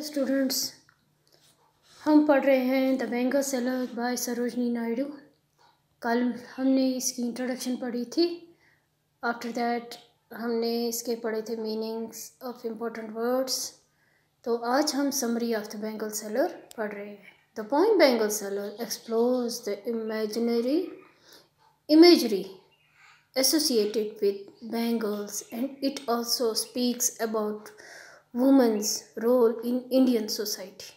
Students, हम पढ़ रहे हैं the bangle seller by Sarojini Naidu. कल हमने इसकी इंट्रोडक्शन पढ़ी थी। आफ्टर दैट हमने इसके पढ़े थे मीनिंग्स ऑफ इम्पोर्टेंट वर्ड्स। तो आज हम summary of the bangle seller पढ़ रहे हैं। The poem Bengal seller explores the imagery associated with Bengals, and it also speaks about women's role in Indian society.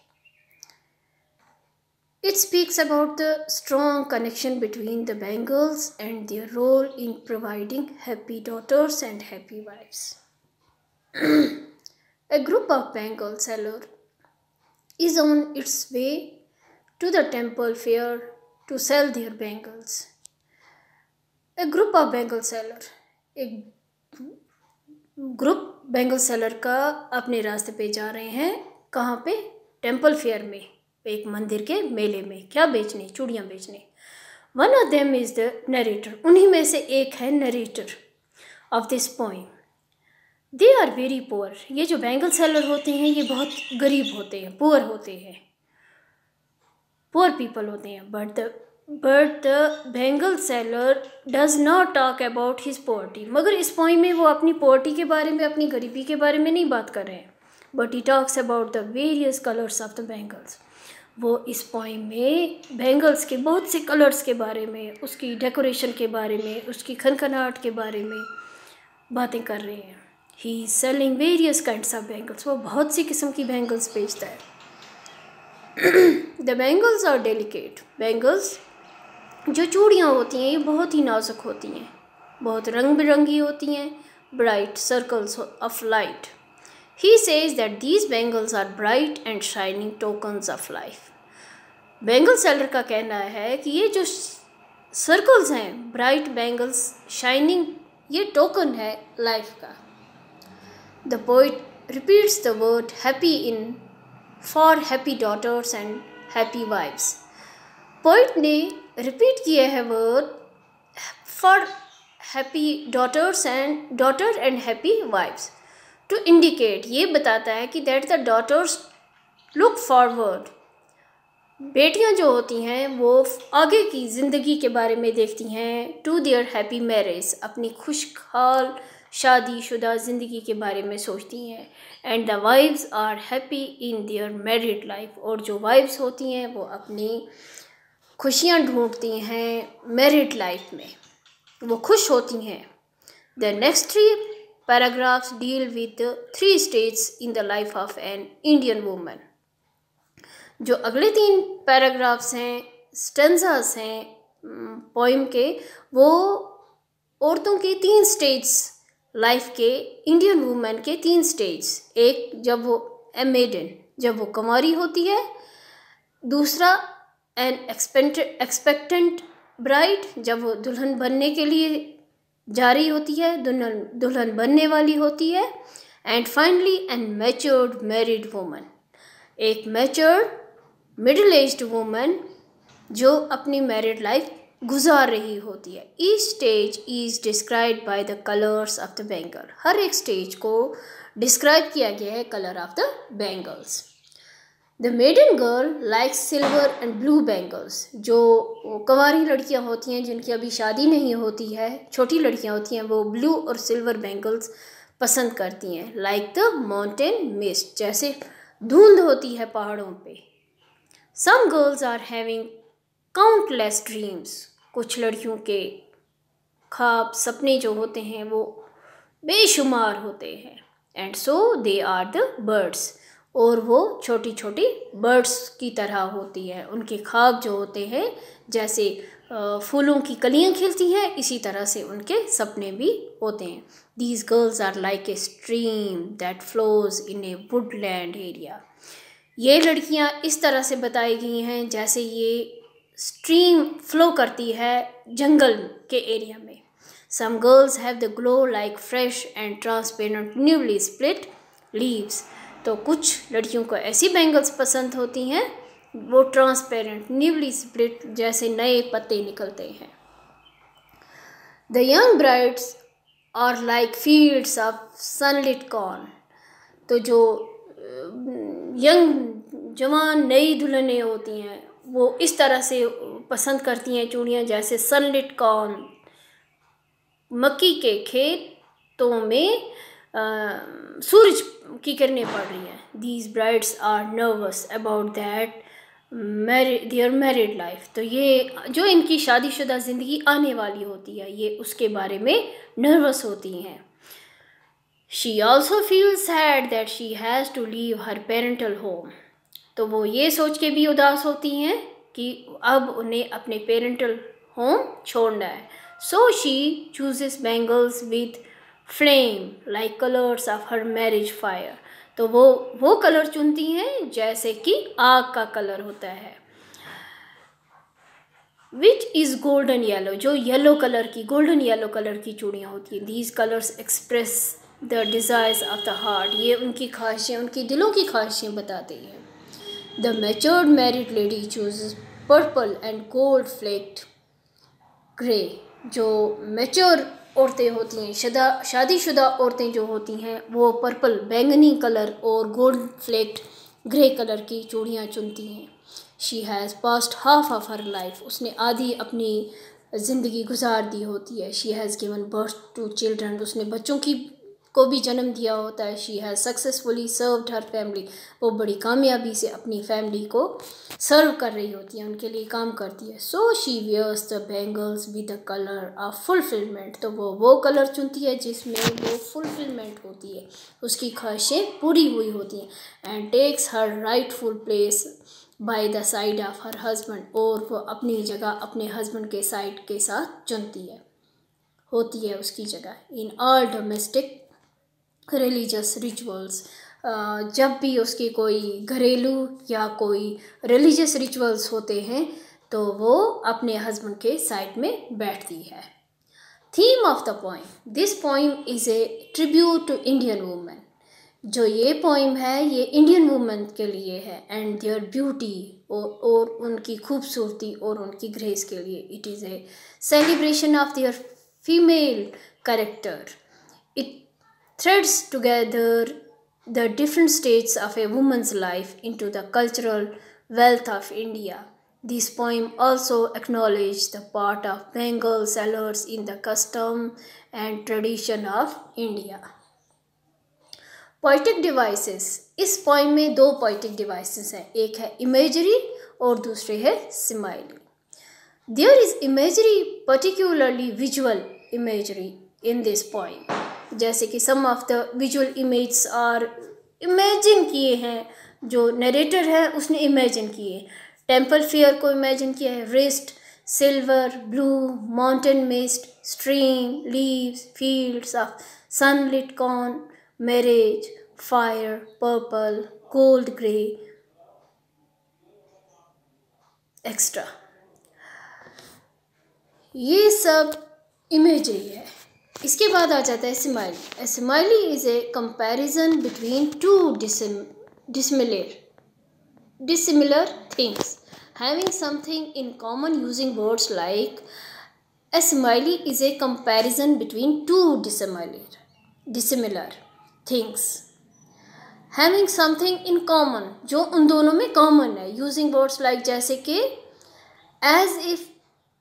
It speaks about the strong connection between the Bengals and their role in providing happy daughters and happy wives. A group of Bengal sellers is on its way to the temple fair to sell their bangles. A group of Bengal seller, एक group Bengal seller का अपने रास्ते पे जा रहे हैं। कहाँ पे? टेम्पल फेयर में, एक मंदिर के मेले में। क्या बेचने? चूड़ियाँ बेचने। One of them is the narrator, उन्हीं में से एक है narrator of this poem. They are very poor, ये जो बेंगल सेलर होते हैं ये बहुत गरीब होते हैं, पुअर होते हैं, पुअर पीपल होते हैं। But the bangle seller does not talk about his poverty, मगर इस पोइम में वो अपनी पॉवर्टी के बारे में, अपनी गरीबी के बारे में नहीं बात कर रहे हैं। But he talks about the various colours of the bangles, वो इस पोइम में बेंगल्स के बहुत से कलर्स के बारे में, उसकी डेकोरेशन के बारे में, उसकी खनखनाहट के बारे में बातें कर रहे हैं। He is selling various kinds of bangles, वो बहुत सी किस्म की बेंगल्स बेचता है। The bangles are delicate, bangles जो चूड़ियाँ होती हैं ये बहुत ही नाजुक होती हैं, बहुत रंग बिरंगी होती हैं, bright circles of light. He says that these bangles are bright and shining tokens of life. Bangle seller का कहना है कि ये जो सर्कल्स हैं, ब्राइट बेंगल्स, शाइनिंग, ये टोकन है लाइफ का। The poet repeats the word happy in for happy daughters and happy wives. Poet ने रिपीट किया है word for happy daughters and daughter and happy wives to indicate, ये बताता है कि that the daughters look forward, बेटियां जो होती हैं वो आगे की ज़िंदगी के बारे में देखती हैं, टू देयर हैप्पी मैरिज, अपनी खुशहाल शादीशुदा ज़िंदगी के बारे में सोचती हैं। And the wives are happy in their married life, और जो वाइफ्स होती हैं वो अपनी खुशियाँ ढूंढती हैं मैरिड लाइफ में, वो खुश होती हैं। The next 3 paragraphs deal with 3 stage in the life of an Indian woman. जो अगले 3 पैराग्राफ्स हैं, स्टेंजास हैं पोइम के, वो औरतों के 3 स्टेज, लाइफ के, इंडियन वुमन के 3 स्टेज। एक, जब वो ए मेडन, जब वो कुंवारी होती है। दूसरा, एन एक्सपेक्टेंट ब्राइड, जब वो दुल्हन बनने के लिए जा रही होती है, दुल्हन बनने वाली होती है। And finally an matured married woman, एक मैच्योर्ड मिडिल एज्ड वुमन जो अपनी मैरिड लाइफ गुजार रही होती है। Each stage is described by the colours of the bangle, हर एक स्टेज को डिस्क्राइब किया गया है colour of the bangles. The maiden girl likes silver and blue bangles, जो कंवारी लड़कियां होती हैं जिनकी अभी शादी नहीं होती है, छोटी लड़कियां होती हैं, वो ब्लू और सिल्वर बेंगल्स पसंद करती हैं। लाइक द माउंटेन मिस्ट, जैसे धुंध होती है पहाड़ों पे। Some girls are having countless dreams, कुछ लड़कियों के ख्वाब, सपने जो होते हैं वो बेशुमार होते हैं। And so they are the birds, और वो छोटी छोटी बर्ड्स की तरह होती है। उनके ख्वाब जो होते हैं जैसे फूलों की कलियां खिलती हैं, इसी तरह से उनके सपने भी होते हैं। These girls are like a stream that flows in a woodland area, ये लड़कियां इस तरह से बताई गई हैं जैसे ये स्ट्रीम फ्लो करती है जंगल के एरिया में। Some girls have the glow like fresh and transparent newly split leaves, तो कुछ लड़कियों को ऐसी बेंगल्स पसंद होती हैं वो ट्रांसपेरेंट न्यूली स्प्लिट, जैसे नए पत्ते निकलते हैं। The young brides are like fields of sunlit corn, तो जो यंग जवान नई दुल्हनें होती हैं वो इस तरह से पसंद करती हैं चूड़ियाँ, जैसे सनलिट कॉर्न, मक्की के खेतों में सूरज की किरणें पड़ रही हैं। These brides are nervous about that their married life. तो ये जो इनकी शादीशुदा ज़िंदगी आने वाली होती है ये उसके बारे में नर्वस होती हैं। She also feel sad that she has to leave her parental home. तो वो ये सोच के भी उदास होती हैं कि अब उन्हें अपने पेरेंटल होम छोड़ना है। So she chooses bangles with flame like colours of her marriage fire. तो वो कलर चुनती हैं जैसे कि आग का कलर होता है। विच इज़ गोल्डन येलो, जो येलो कलर की, गोल्डन येलो कलर की चूड़ियाँ होती हैं। These colours express the desires of the heart. ये उनकी ख्वाहिशें, उनकी दिलों की ख्वाहिशें बताती हैं। The matured married lady chooses purple and gold flecked grey. जो मैच्योर औरतें होती हैं, शादीशुदा औरतें जो होती हैं वो पर्पल बैंगनी कलर और गोल्ड फ्लेक्ड ग्रे कलर की चूड़ियाँ चुनती हैं। She has passed half of her life. उसने आधी अपनी ज़िंदगी गुजार दी होती है। She has given birth to children. उसने बच्चों को भी जन्म दिया होता है। She has successfully served her family. वो बड़ी कामयाबी से अपनी फैमिली को सर्व कर रही होती है, उनके लिए काम करती है। So she wears the bangles with the colour of fulfilment. तो वो कलर चुनती है जिसमें वो फुलफिलमेंट होती है, उसकी ख्वाहिशें पूरी हुई होती हैं। And takes her rightful place by the side of her husband. और वो अपनी जगह अपने हस्बैंड के साइड के साथ चुनती है, होती है उसकी जगह। In all domestic religious rituals, जब भी उसके कोई घरेलू या कोई रिलीजियस रिचुअल्स होते हैं तो वो अपने हस्बैंड के साइड में बैठती है। Theme of the poem, this poem is a tribute to Indian women. जो ये पोइम है ये इंडियन वुमेन के लिए है। एंड देयर ब्यूटी, और उनकी खूबसूरती और उनकी ग्रेस के लिए। It is a celebration of their female character. It threads together the different states of a woman's life into the cultural wealth of India. This poem also acknowledges the part of Bengal sellers in the custom and tradition of India. Poetic devices, इस poem में दो poetic devices हैं, एक है imagery और दूसरे है simile. There is imagery, particularly visual imagery in this poem. जैसे कि some of the visual image are imagine किए हैं, जो नरेटर है उसने इमेजिन किए। टेम्पल फेयर को इमेजिन किया है, wrist, silver, blue, mountain mist, stream, leaves, fields of sunlit corn, marriage, fire, purple, gold grey, extra. ये सब इमेजरी है। इसके बाद आ जाता है smiley. A smiley is a comparison between two dissimilar things having something in common using words like a smiley is a comparison between two dissimilar things having something in common, जो उन दोनों में common है, using words like जैसे कि as if,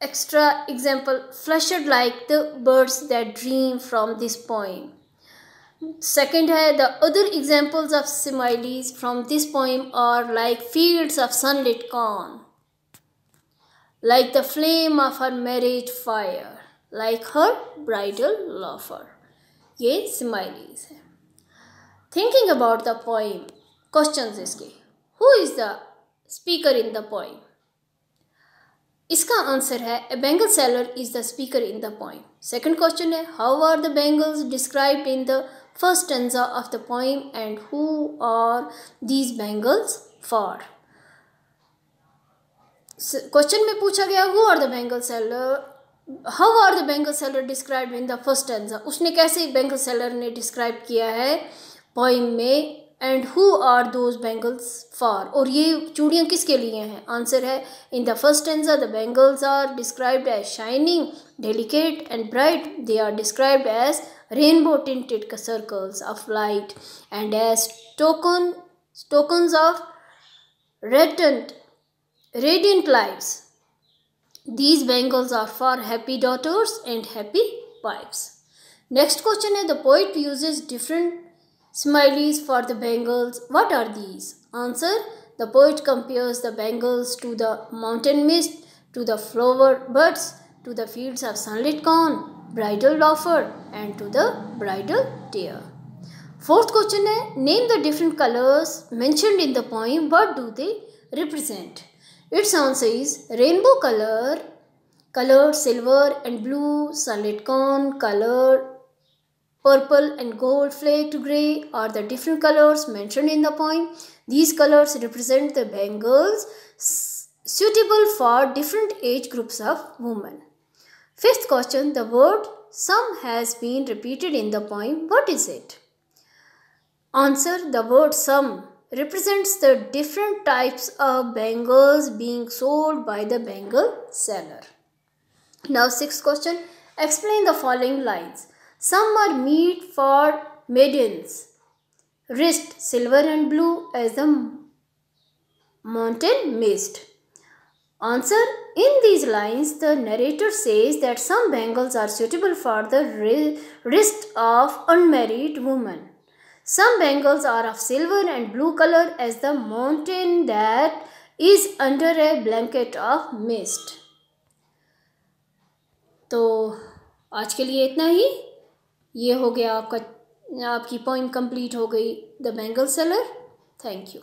extra example, flushed like the birds that dream from this poem. Second है, the other examples of similes from this poem are like fields of sunlit corn, like the flame of her marriage fire, like her bridal loafer. ये similes है। Thinking about the poem, questions इसके, who is the speaker in the poem? इसका answer है a bangle seller is the speaker in the poem. Second question है how are the bangles described in the first stanza of the poem and who are these bangles for. Question में पूछा गया who are the bangle seller, how are the bangle seller described in the first stanza, उसने कैसे bangle seller ने describe किया है poem में, and who are those bangles for, और ये चूड़ियाँ किसके लिए हैं। आंसर है in the first stanza the bangles are described as shining, delicate and bright. They are described as rainbow tinted circles of light and as tokens of radiant lives. These bangles are for happy daughters and happy wives. Next question is, the poet uses different smileys for the bangles. What are these? Answer, the poet compares the bangles to the mountain mist, to the flower buds, to the fields of sunlit corn, bridal offer, and to the bridal tear. Fourth question है, name the different colors mentioned in the poem. What do they represent? Its answer is rainbow colored silver and blue, sunlit corn, colored purple and gold flaked grey are the different colors mentioned in the poem. These colors represent the bangles suitable for different age groups of women. Fifth question, the word some has been repeated in the poem. What is it? Answer, the word some represents the different types of bangles being sold by the bangle seller. Now sixth question, explain the following lines. Some are meet for maidens, wrist silver and blue as the mountain mist. Answer, in these lines the narrator says that some bangles are suitable for the wrist of unmarried women. Some bangles are of silver and blue color as the mountain that is under a blanket of mist. तो आज के लिए इतना ही. ये हो गया आपकी poem complete हो गई, the bangle seller. Thank you.